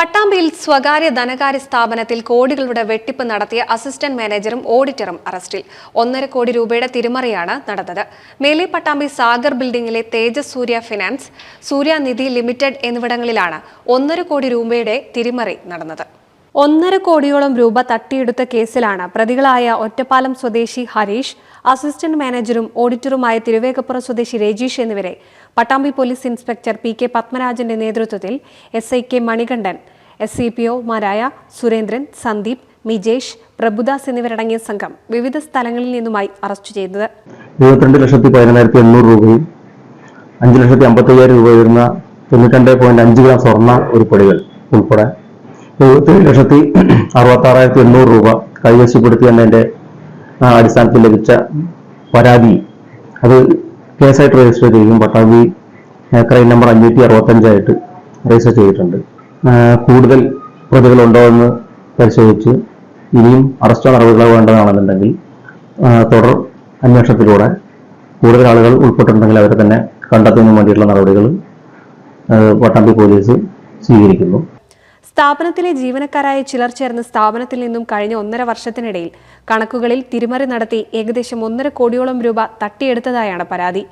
പട്ടാമ്പിയിൽ സ്വകാര്യ ധനകാര്യ സ്ഥാപനത്തിൽ കോടികളുടെ വെട്ടിപ്പ് നടത്തിയ അസിസ്റ്റന്റ് മാനേജറും ഓഡിറ്ററും അറസ്റ്റിൽ. 1.5 കോടി രൂപയുടെ തിരിമറിയാണ് നടന്നത്. മേലെ പട്ടാമ്പി സാഗർ ബിൽഡിംഗിലെ തേജസ് സൂര്യ ഫിനാൻസ്, സൂര്യ നിധി ലിമിറ്റഡ് എന്നിവിടങ്ങളിലാണ് 1.5 കോടി രൂപയുടെ തിരിമറി നടന്നത്. 1.5 കോടിയോളം രൂപ തട്ടിയെടുത്ത കേസിലാണ് പ്രതികളായ ഒറ്റപ്പാലം സ്വദേശി ഹരീഷ്, അസിസ്റ്റന്റ് മാനേജറും ഓഡിറ്ററുമായ തിരുവേഗപ്പുറ സ്വദേശി രജീഷ് എന്നിവരെ Pattambi police inspector P K പത്മരാജന്റെ നേതൃത്വത്തിൽ SI കെ മണികണ്ഠൻ, SCPO-മാരായ സുരേന്ദ്രൻ, സന്ദീപ്, മിജേഷ്, പ്രഭുദാസ് എന്നിവരടങ്ങിയ സംഘം വിവിധ സ്ഥലങ്ങളിൽ നിന്നുമായി അറസ്റ്റ് ചെയ്തത്. 22,11,800 രൂപയും 5,55,000 രൂപ വരുന്ന 92.5 ഗ്രാം സ്വർണ്ണ ഉരുപ്പടികൾ ഉൾപ്പെടെ 77,66,800 രൂപ കൈവശപ്പെടുത്തിയെന്നതിന്റെ അടിസ്ഥാനത്തിൽ ലഭിച്ച പരാതി അത് കേസായിട്ട് രജിസ്റ്റർ ചെയ്യും. പട്ടാമ്പി ക്രൈം നമ്പർ 565 ആയിട്ട് രജിസ്റ്റർ ചെയ്തിട്ടുണ്ട്. കൂടുതൽ പ്രതികളുണ്ടോ എന്ന് പരിശോധിച്ച് ഇനിയും അറസ്റ്റ് നടപടികൾ വേണ്ടതാണെന്നുണ്ടെങ്കിൽ തുടർ അന്വേഷണത്തിലൂടെ കൂടുതൽ ആളുകൾ ഉൾപ്പെട്ടിട്ടുണ്ടെങ്കിൽ അവരെ തന്നെ കണ്ടെത്തുന്നതിന് വേണ്ടിയിട്ടുള്ള നടപടികൾ പട്ടാമ്പി പോലീസ് സ്വീകരിക്കുന്നു. സ്ഥാപനത്തിലെ ജീവനക്കാരായ ചിലർ ചേർന്ന് സ്ഥാപനത്തിൽ നിന്നും കഴിഞ്ഞ 1.5 വർഷത്തിനിടയിൽ കണക്കുകളിൽ തിരിമറി നടത്തി ഏകദേശം 1.5 കോടിയോളം രൂപ തട്ടിയെടുത്തതായാണ് പരാതി.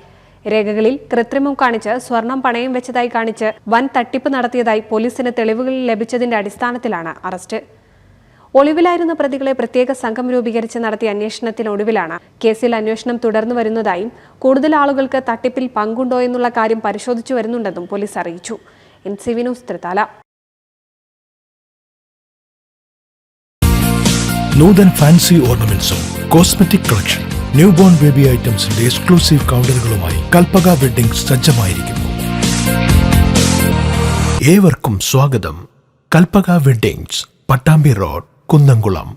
രേഖകളിൽ കൃത്രിമം കാണിച്ച് സ്വർണം പണയം വെച്ചതായി കാണിച്ച് വൻ തട്ടിപ്പ് നടത്തിയതായി പോലീസിന് തെളിവുകൾ ലഭിച്ചതിന്റെ അടിസ്ഥാനത്തിലാണ് അറസ്റ്റ്. ഒളിവിലായിരുന്ന പ്രതികളെ പ്രത്യേക സംഘം രൂപീകരിച്ച് നടത്തിയ അന്വേഷണത്തിനൊടുവിലാണ് കേസിൽ അന്വേഷണം തുടർന്നു വരുന്നതായും കൂടുതൽ ആളുകൾക്ക് തട്ടിപ്പിൽ പങ്കുണ്ടോ എന്നുള്ള കാര്യം പരിശോധിച്ചു വരുന്നുണ്ടെന്നും പോലീസ് അറിയിച്ചു. NCV news Thrithala. Nutan fancy ഓർണമെന്റ്സും cosmetic collection, new born baby ഐറ്റംസിന്റെ എക്സ്ക്ലൂസീവ് കൗണ്ടറുകളുമായി കൽപ്പക വെഡ്ഡിംഗ്സ് സജ്ജമായിരിക്കുന്നു. ഏവർക്കും സ്വാഗതം. Kalpaka weddings, Pattambi road, Kunnamkulam.